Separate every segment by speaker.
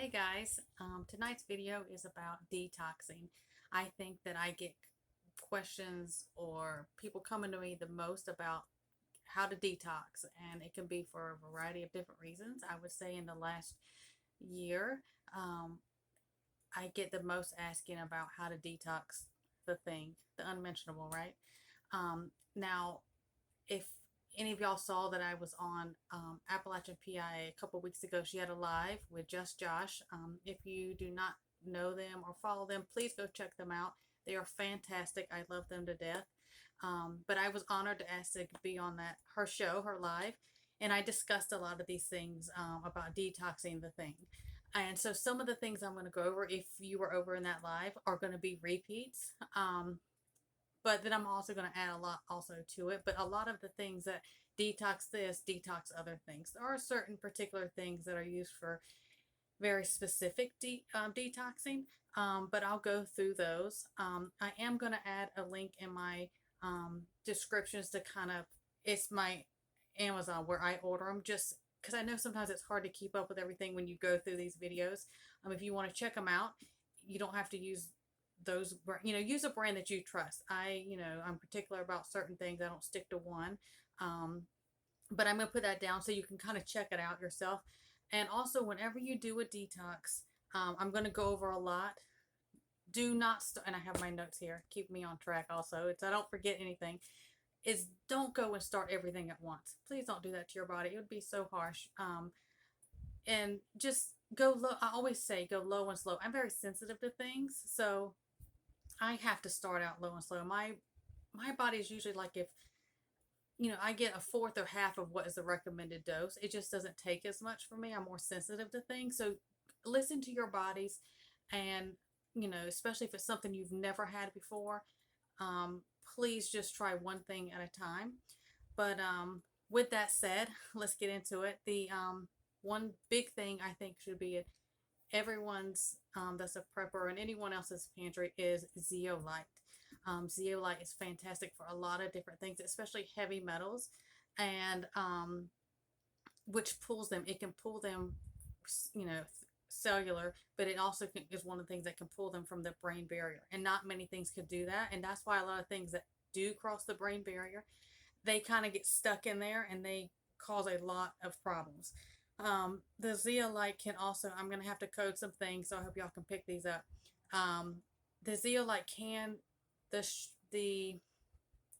Speaker 1: Hey guys, tonight's video is about detoxing. I think that I get questions or people coming to me the most about how to detox, and it can be for a variety of different reasons. I would say in the last year, um, I get the most asking about how to detox the unmentionable, right? Now, if any of y'all saw that I was on Appalachian PIA a couple weeks ago, she had a live with Just Josh. If you do not know them or follow them, please go check them out. They are fantastic. I love them to death. But I was honored to ask to be on her show, her live, and I discussed a lot of these things about detoxing the thing. And so some of the things I'm going to go over, if you were over in that live, are going to be repeats. But then I'm also going to add a lot also to it. But a lot of the things that detox this, detox other things. There are certain particular things that are used for very specific detoxing, but I'll go through those. I am going to add a link in my descriptions to it's my Amazon where I order them, just because I know sometimes it's hard to keep up with everything when you go through these videos. If you want to check them out, you don't have to use those, use a brand that you trust. I'm particular about certain things. I don't stick to one. But I'm going to put that down so you can kind of check it out yourself. And also, whenever you do a detox, I'm going to go over a lot. Do not, and I have my notes here, keep me on track also. I don't forget anything. Don't go and start everything at once. Please don't do that to your body. It would be so harsh. And just go low. I always say go low and slow. I'm very sensitive to things, so I have to start out low and slow. My body is usually like, if I get a fourth or half of what is the recommended dose, it just doesn't take as much for me. I'm more sensitive to things. So listen to your bodies, and especially if it's something you've never had before, please just try one thing at a time. But with that said, let's get into it. The one big thing I think should be everyone's that's a prepper and anyone else's pantry is zeolite. Zeolite is fantastic for a lot of different things, especially heavy metals, and which pulls them. It can pull them, you know, cellular, but it also is one of the things that can pull them from the brain barrier. And not many things can do that. And that's why a lot of things that do cross the brain barrier, they kind of get stuck in there and they cause a lot of problems. The zeolite can also, I'm going to have to code some things, so I hope y'all can pick these up. The zeolite can, the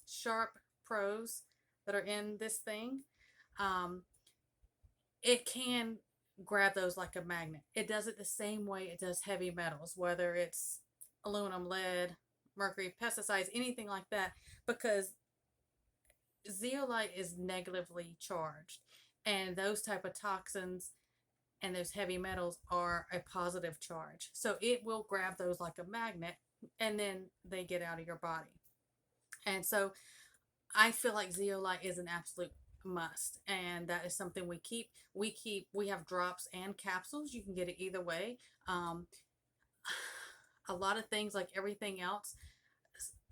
Speaker 1: sharp pros that are in this thing, it can grab those like a magnet. It does it the same way it does heavy metals, whether it's aluminum, lead, mercury, pesticides, anything like that, because zeolite is negatively charged, and those type of toxins and those heavy metals are a positive charge. So it will grab those like a magnet, and then they get out of your body. And so I feel like zeolite is an absolute must, and that is something we have drops and capsules. You can get it either way. A lot of things, like everything else,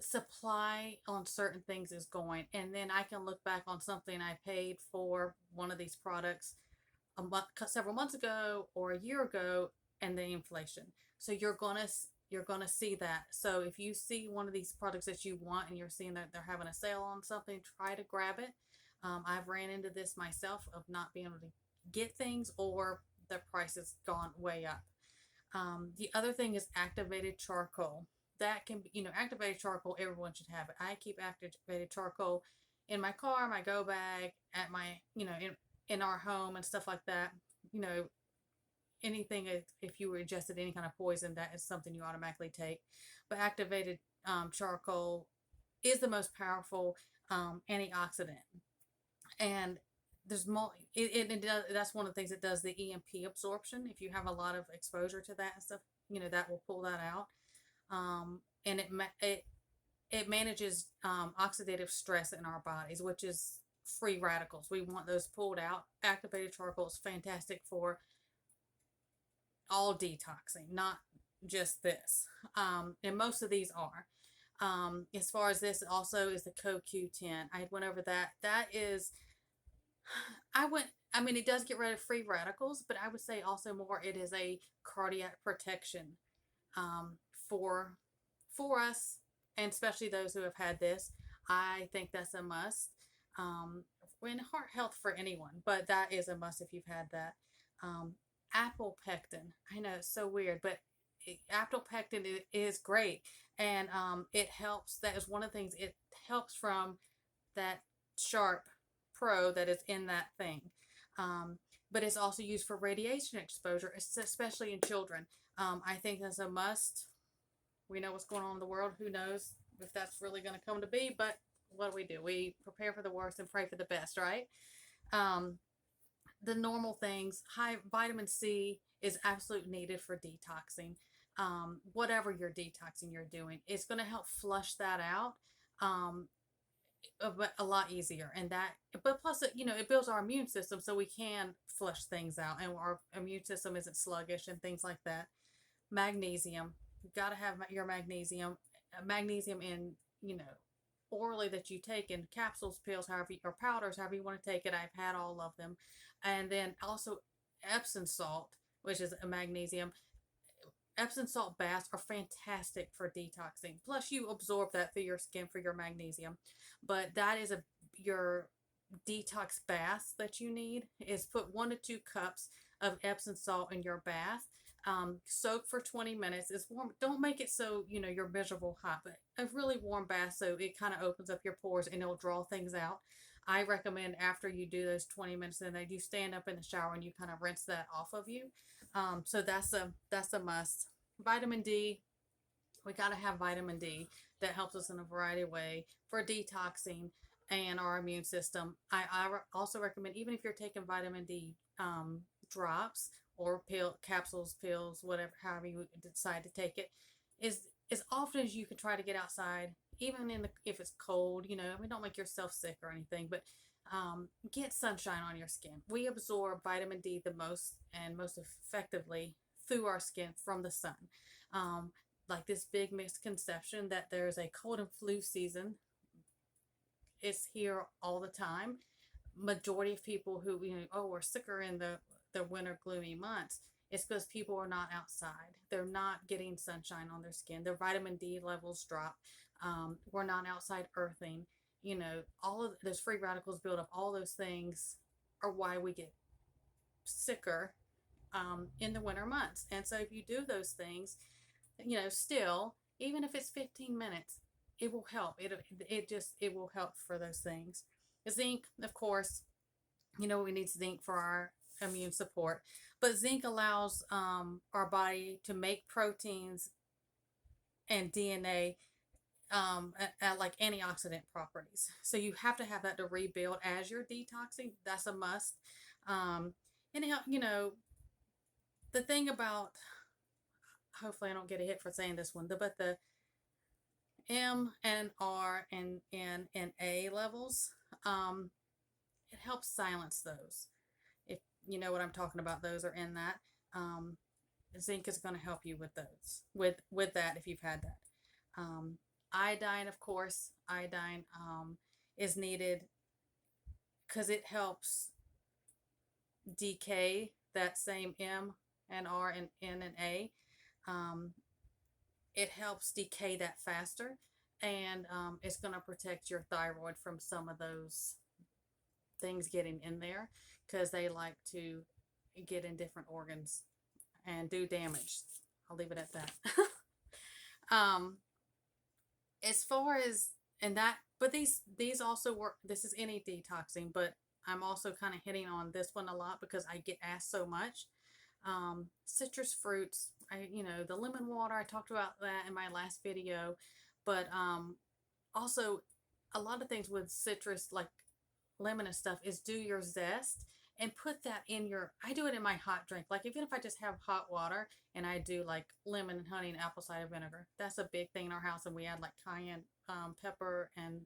Speaker 1: supply on certain things is going, and then I can look back on something I paid for one of these products several months ago or a year ago, and the inflation. So you're gonna see that. So if you see one of these products that you want and you're seeing that they're having a sale on something, try to grab it. I've ran into this myself of not being able to get things, or the price has gone way up. The other thing is activated charcoal. That can be, activated charcoal, everyone should have it. I keep activated charcoal in my car, my go bag, at my, in our home and stuff like that. Anything, if you were ingested any kind of poison, that is something you automatically take. But activated charcoal is the most powerful antioxidant. And there's more, that's one of the things that does the EMP absorption. If you have a lot of exposure to that and stuff, that will pull that out. And it manages oxidative stress in our bodies, which is free radicals. We want those pulled out. Activated charcoal is fantastic for all detoxing, not just this. And most of these are. As far as this also is the CoQ10. I went over that. That is, I mean, it does get rid of free radicals, but I would say also more it is a cardiac protection um, for us, and especially those who have had this. I think that's a must. Um, in heart health for anyone, but that is a must if you've had that. Um, Apple pectin. I know it's so weird, but apple pectin is great, and it helps. That is one of the things. It helps from that sharp pro that is in that thing. Um, but it's also used for radiation exposure, especially in children. I think that's a must. We know what's going on in the world. Who knows if that's really going to come to be? But what do? We prepare for the worst and pray for the best, right? Um, the normal things. High vitamin C is absolutely needed for detoxing. Whatever you're detoxing, you're doing, it's going to help flush that out. Um, a lot easier, and that, but plus it builds our immune system so we can flush things out and our immune system isn't sluggish and things like that. Magnesium, you've got to have your magnesium. Magnesium in, orally, that you take in capsules, pills, however or powders, however you want to take it. I've had all of them. And then also Epsom salt, which is a magnesium. Epsom salt baths are fantastic for detoxing. Plus, you absorb that through your skin for your magnesium. But that is your detox bath that you need. Is put 1 to 2 cups of Epsom salt in your bath. Soak for 20 minutes. It's warm. Don't make it so you're miserable hot, but a really warm bath so it kind of opens up your pores and it'll draw things out. I recommend after you do those 20 minutes, then you stand up in the shower and you kind of rinse that off of you. So that's a must. Vitamin D, we got to have vitamin D. That helps us in a variety of ways for detoxing and our immune system. I also recommend, even if you're taking vitamin D drops or capsules, pills, whatever, however you decide to take it, is as often as you can try to get outside, even if it's cold. Don't make yourself sick or anything, but get sunshine on your skin. We absorb vitamin D the most and most effectively through our skin from the sun. Like this big misconception that there's a cold and flu season. It's here all the time. Majority of people who we're sicker in the winter gloomy months. It's because people are not outside. They're not getting sunshine on their skin. Their vitamin D levels drop. We're not outside earthing. All of those free radicals build up. All those things are why we get sicker in the winter months. And so if you do those things, still, even if it's 15 minutes, it will help. It will help for those things. Zinc, of course, we need zinc for our immune support, but zinc allows our body to make proteins and DNA at like antioxidant properties. So you have to have that to rebuild as you're detoxing. That's a must. And the thing about, hopefully I don't get a hit for saying this one, but the M and R and N and A levels, it helps silence those. If you know what I'm talking about, those are in that. Zinc is going to help you with those, with that if you've had that. Iodine, of course, is needed because it helps decay that same M and R and N and A. It helps decay that faster, and it's going to protect your thyroid from some of those things getting in there, because they like to get in different organs and do damage. I'll leave it at that. As far as, and that, but these also work. This is any detoxing, but I'm also kind of hitting on this one a lot because I get asked so much. Citrus fruits, the lemon water, I talked about that in my last video, but also a lot of things with citrus, like lemon and stuff, is do your zest and put that in I do it in my hot drink. Like even if I just have hot water and I do like lemon and honey and apple cider vinegar, that's a big thing in our house, and we add like cayenne pepper and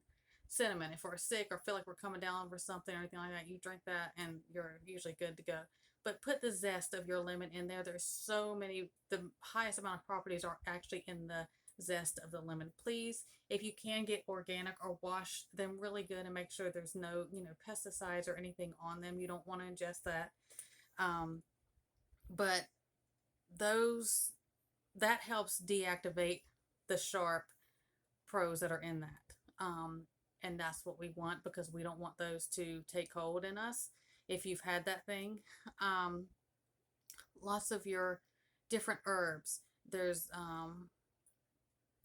Speaker 1: cinnamon. If we're sick or feel like we're coming down over something or anything like that, you drink that and you're usually good to go. But put the zest of your lemon in there. There's so many, the highest amount of properties are actually in the zest of the lemon. Please, if you can, get organic or wash them really good and make sure there's no, pesticides or anything on them. You don't want to ingest that. But those that helps deactivate the sharp pros that are in that. And that's what we want, because we don't want those to take hold in us if you've had that thing. Lots of your different herbs. There's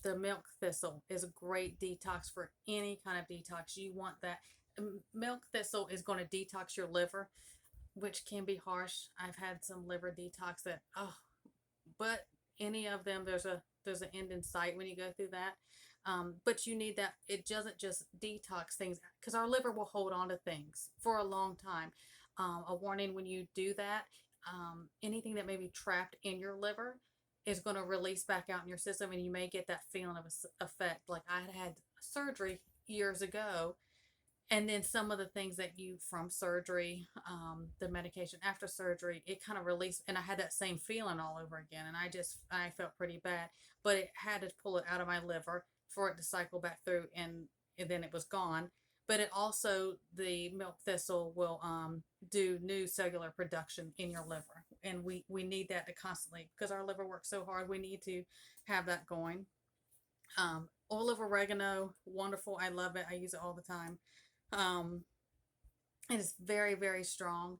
Speaker 1: the milk thistle is a great detox for any kind of detox. You want that. Milk thistle is going to detox your liver, which can be harsh. I've had some liver detox that, but any of them, there's an end in sight when you go through that. But you need that. It doesn't just detox things, because our liver will hold on to things for a long time. A warning when you do that, anything that may be trapped in your liver is going to release back out in your system, and you may get that feeling of effect. Like I had surgery years ago, and then some of the things that you from surgery, the medication after surgery, it kind of released, and I had that same feeling all over again, and I felt pretty bad, but it had to pull it out of my liver for it to cycle back through, and then it was gone. But it also, the milk thistle will do new cellular production in your liver, and we need that to constantly, because our liver works so hard, we need to have that going. Oil of oregano, wonderful. I love it. I use it all the time. It is very, very strong.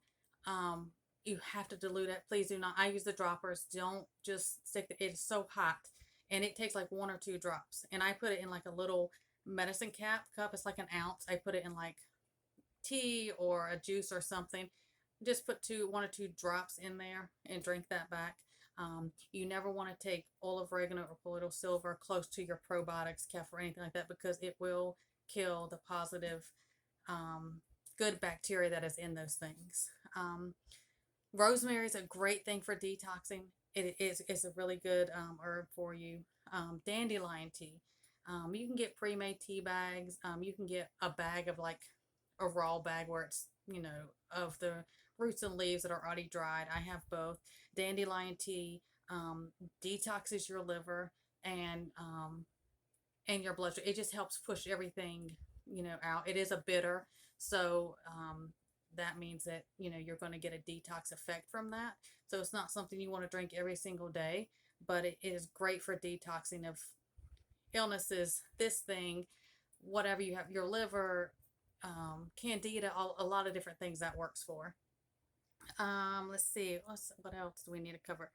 Speaker 1: You have to dilute it. Please do not. I use the droppers. Don't just stick it. It's so hot, and it takes like 1 or 2 drops, and I put it in like a little medicine cup. It's like an ounce. I put it in like tea or a juice or something. Just put 1 or 2 drops in there and drink that back. You never want to take oil of oregano or colloidal silver close to your probiotics, kefir, or anything like that, because it will kill the positive, good bacteria that is in those things. Rosemary is a great thing for detoxing. It's a really good herb for you. Dandelion tea. You can get pre-made tea bags. You can get a bag of like a raw bag where it's, of the roots and leaves that are already dried. I have both. Dandelion tea detoxes your liver and your blood sugar. It just helps push everything, out. It is a bitter, so that means that, you're going to get a detox effect from that. So it's not something you want to drink every single day, but it is great for detoxing of illnesses, this thing, whatever you have, your liver, candida, a lot of different things that works for. Let's see, what else do we need to cover?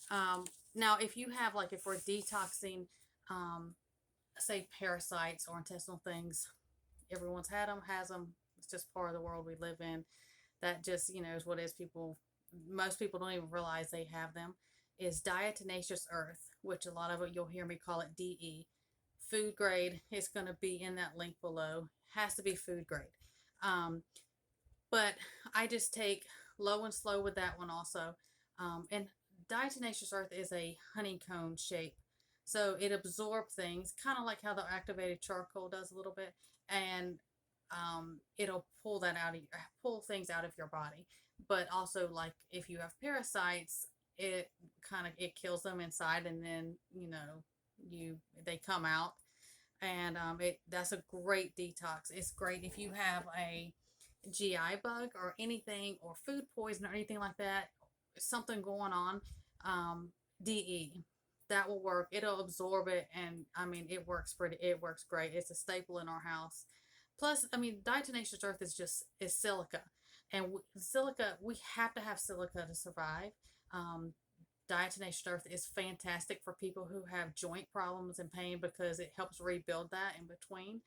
Speaker 1: Now, if you have, like, if we're detoxing, say parasites or intestinal things, everyone's had them, has them. It's just part of the world we live in. That just, is what it is. Most people don't even realize they have them. Is Diatenacious Earth, which a lot of it, you'll hear me call it DE. Food grade. It's going to be in that link below. Has to be food grade. But I just take low and slow with that one also. And Diatomaceous Earth is a honeycomb shape. So it absorbs things, kind of like how the activated charcoal does a little bit. And it'll pull things out of your body. But also, like, if you have parasites, it kills them inside, and then, they come out. And that's a great detox. It's great if you have a GI bug or anything, or food poison or anything like that, something going on. DE, that will work. It'll absorb it, and it works great. It's a staple in our house. Plus, diatomaceous earth is silica, and silica, we have to have silica to survive. Diatomaceous earth is fantastic for people who have joint problems and pain, because it helps rebuild that in between.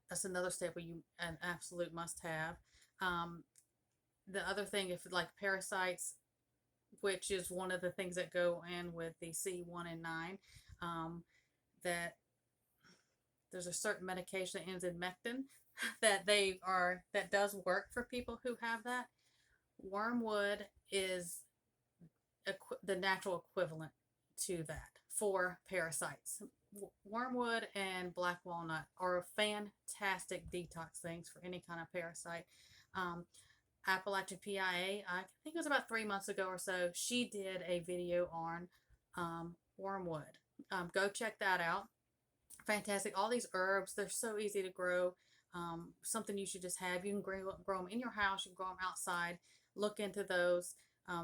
Speaker 1: That's another step an absolute must have. The other thing, if like parasites, which is one of the things that go in with the C1 and 9, that there's a certain medication that ends in pectin that does work for people who have that. Wormwood is the natural equivalent to that for parasites. Wormwood and black walnut are fantastic detox things for any kind of parasite. Appalachian PIA, I think it was about 3 months ago or so, she did a video on wormwood. Go check that out. Fantastic. All these herbs, they're so easy to grow. Something you should just have. You can grow them in your house, you can grow them outside. Look into those.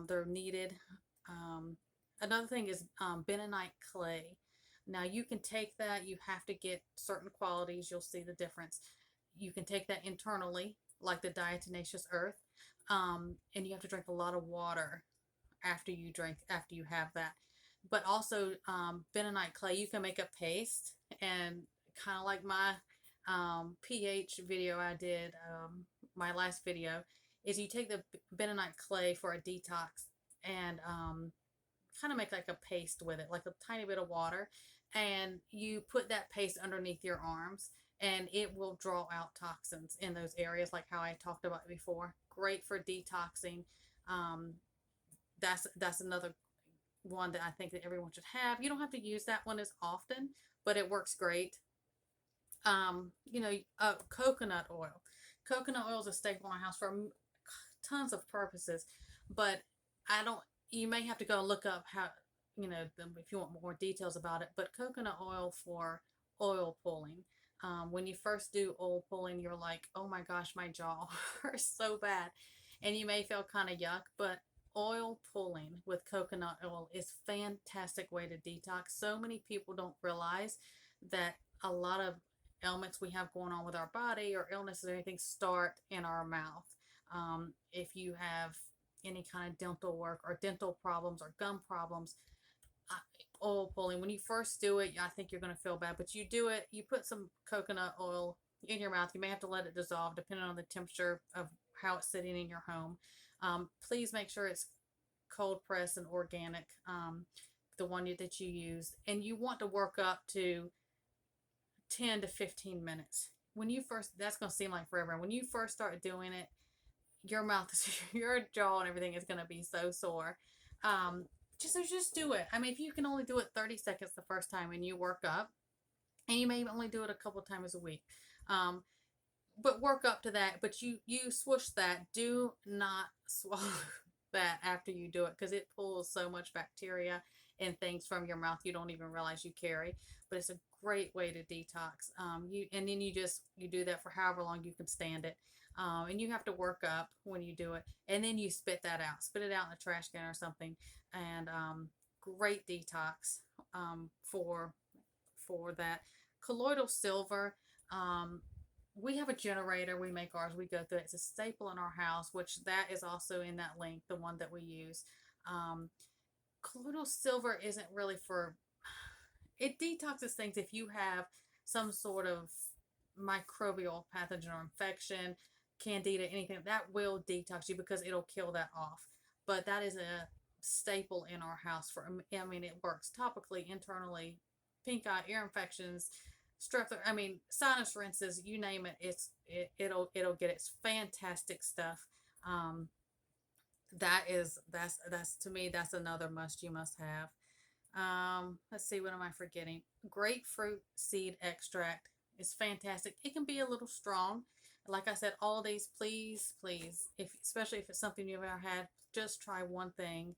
Speaker 1: They're needed. Um, Another thing is bentonite clay. Now you can take that, you have to get certain qualities, you'll see the difference. You can take that internally, like the diatomaceous earth, and you have to drink a lot of water after you have that. But also bentonite clay, you can make a paste, and kind of like my pH video I did, my last video, is you take the bentonite clay for a detox and kind of make like a paste with it, like a tiny bit of water, and you put that paste underneath your arms, and it will draw out toxins in those areas, like how I talked about before. Great for detoxing. Um, that's another one that I think that everyone should have. You don't have to use that one as often, but it works great. Coconut oil. Coconut oil is a staple in our house for tons of purposes, but I don't. You may have to go look up how if you want more details about it. But coconut oil for oil pulling. When you first do oil pulling, you're like, oh my gosh, my jaw hurts so bad, and you may feel kind of yuck, but oil pulling with coconut oil is a fantastic way to detox. So many people don't realize that a lot of ailments we have going on with our body, or illnesses or anything, start in our mouth. If you have any kind of dental work or dental problems or gum problems, oil pulling, when you first do it, I think you're going to feel bad, but you do it, you put some coconut oil in your mouth. You may have to let it dissolve depending on the temperature of how it's sitting in your home. Please make sure it's cold pressed and organic, the one that you use, and you want to work up to 10 to 15 minutes. When you first, that's going to seem like forever. When you first start doing it, your mouth is, your jaw and everything is going to be so sore. Just do it. I mean, if you can only do it 30 seconds the first time and you work up, and you may only do it a couple times a week, but work up to that. But you swoosh that. Do not swallow that after you do it, because it pulls so much bacteria and things from your mouth you don't even realize you carry. But it's a great way to detox. And then you do that for however long you can stand it. And you have to work up when you do it, and then you spit it out in the trash can or something. And great detox for that. Colloidal silver. We have a generator. We make ours. We go through it. It's a staple in our house, which that is also in that link, the one that we use. Colloidal silver isn't really for. It detoxes things if you have some sort of microbial pathogen or infection, candida, anything that will detox you, because it'll kill that off. But that is a staple in our house for, I mean, it works topically, internally, pink eye, ear infections, strep, I mean, sinus rinses, you name it, it'll get it. It's fantastic stuff. That's to me, that's another you must have. Let's see, what am I forgetting? Grapefruit seed extract is fantastic. It can be a little strong. Like I said, all these, please, especially if it's something you've ever had, just try one thing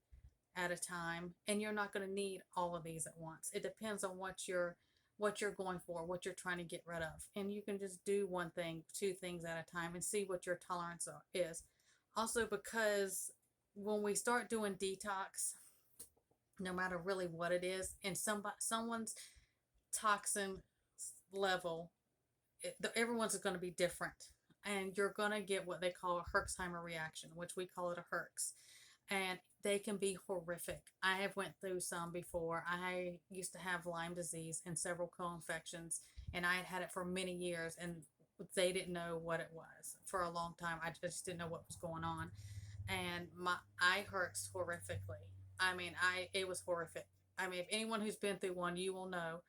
Speaker 1: at a time, and you're not going to need all of these at once. It depends on what you're going for, what you're trying to get rid of, and you can just do one thing, two things at a time, and see what your tolerance is. Also, because when we start doing detox, no matter really what it is, and someone's toxin level, everyone's is going to be different, and you're going to get what they call a Herxheimer reaction, which we call it a Herx, and they can be horrific. I have went through some before. I used to have Lyme disease and several co-infections, and I had it for many years, and they didn't know what it was for a long time. I just didn't know what was going on, and I hurts horrifically. I mean, it was horrific. I mean, if anyone who's been through one, you will know.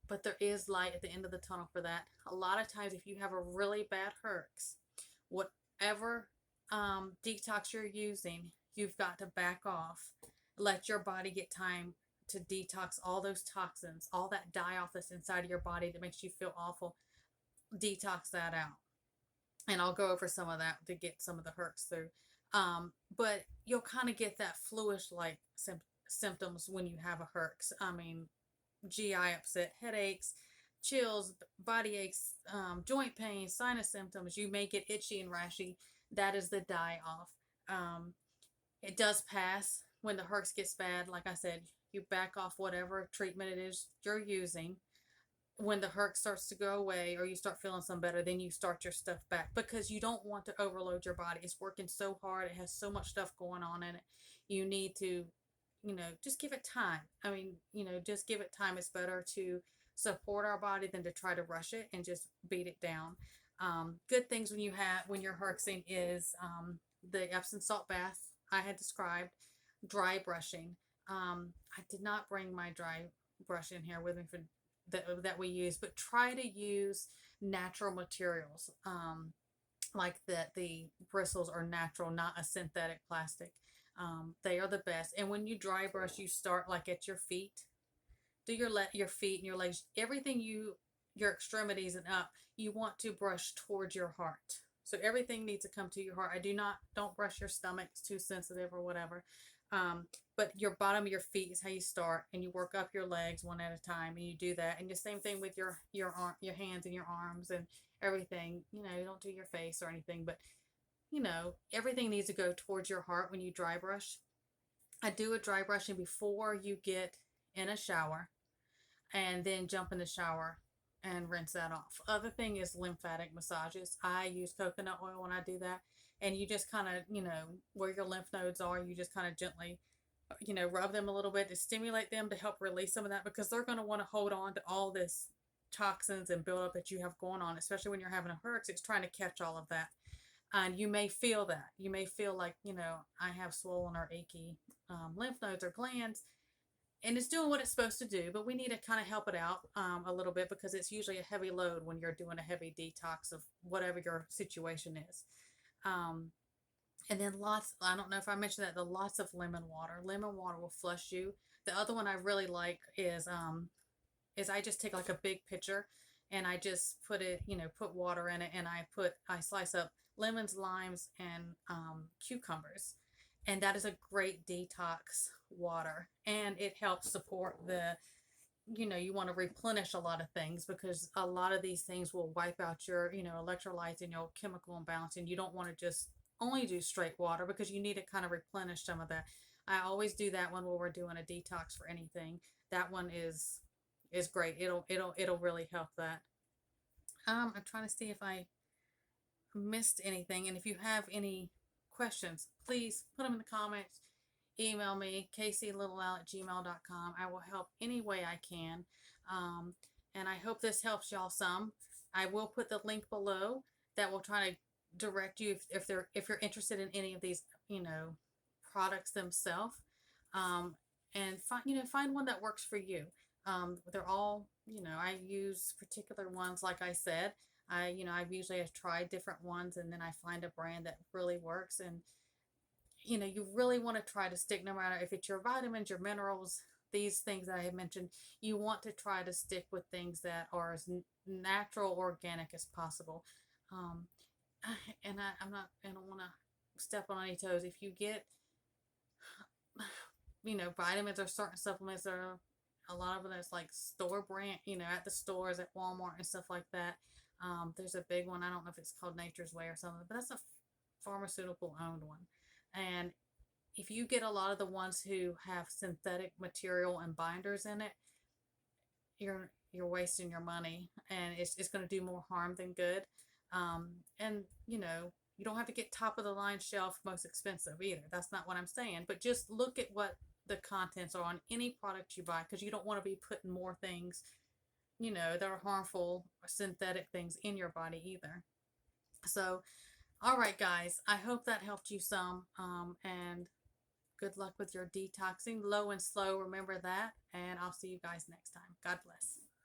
Speaker 1: But there is light at the end of the tunnel for that. A lot of times, if you have a really bad herx, whatever detox you're using, you've got to back off. Let your body get time to detox all those toxins, all that die-off that's inside of your body that makes you feel awful. Detox that out. And I'll go over some of that to get some of the herx through. But you'll kind of get that fluish like symptoms when you have a herx. I mean, GI upset, headaches, chills, body aches, joint pain, sinus symptoms. You may get itchy and rashy. That is the die off. It does pass when the herx gets bad. Like I said, you back off whatever treatment it is you're using. When the herx starts to go away or you start feeling some better, then you start your stuff back, because you don't want to overload your body. It's working so hard. It has so much stuff going on in it. You need to, just give it time. I mean, just give it time. It's better to support our body than to try to rush it and just beat it down. Good things when you're herxing is the Epsom salt bath I had described, dry brushing. I did not bring my dry brush in here with me for that we use, but try to use natural materials, like that the bristles are natural, not a synthetic plastic. They are the best. And when you dry brush, you start like at your feet. Do your feet and your legs, everything, your extremities and up. You want to brush towards your heart. So everything needs to come to your heart. Don't brush your stomach. It's too sensitive or whatever. But your bottom of your feet is how you start, and you work up your legs one at a time, and you do that. And the same thing with your hands and your arms and everything. You don't do your face or anything, but everything needs to go towards your heart when you dry brush. I do a dry brushing before you get in a shower, and then jump in the shower and rinse that off. Other thing is lymphatic massages. I use coconut oil when I do that, and you just kind of, where your lymph nodes are, you just kind of gently, rub them a little bit to stimulate them to help release some of that, because they're going to want to hold on to all this toxins and buildup that you have going on, especially when you're having a herx. It's trying to catch all of that. And you may feel that. You may feel like, I have swollen or achy lymph nodes or glands, and it's doing what it's supposed to do, but we need to kind of help it out a little bit, because it's usually a heavy load when you're doing a heavy detox of whatever your situation is. And then I don't know if I mentioned that, lots of lemon water. Lemon water will flush you. The other one I really like is I just take like a big pitcher, and I just put water in it, and I slice up lemons, limes, and cucumbers. And that is a great detox water, and it helps support you want to replenish a lot of things, because a lot of these things will wipe out your, electrolytes and your chemical imbalance, and you don't want to just only do straight water, because you need to kind of replenish some of that. I always do that one when we're doing a detox for anything. That one is great. It'll really help that. I'm trying to see if I missed anything, and if you have any questions, please put them in the comments. Email me, kclittlel@gmail.com. I will help any way I can. And I hope this helps y'all some. I will put the link below that will try to direct you if you're interested in any of these, products themselves. And find one that works for you. They're all, I use particular ones, like I said. I've usually tried different ones, and then I find a brand that really works. And you really want to try to stick, no matter if it's your vitamins, your minerals, these things that I have mentioned. You want to try to stick with things that are as natural, organic as possible. And I don't want to step on any toes. If you get vitamins or certain supplements, are a lot of them that's like store brand, at the stores at Walmart and stuff like that. There's a big one. I don't know if it's called Nature's Way or something, but that's a pharmaceutical owned one. And if you get a lot of the ones who have synthetic material and binders in it, you're wasting your money, and it's going to do more harm than good. And you don't have to get top of the line shelf most expensive either. That's not what I'm saying, but just look at what the contents are on any product you buy, because you don't want to be putting more things that are harmful or synthetic things in your body either. So all right, guys, I hope that helped you some, and good luck with your detoxing. Low and slow, remember that, and I'll see you guys next time. God bless.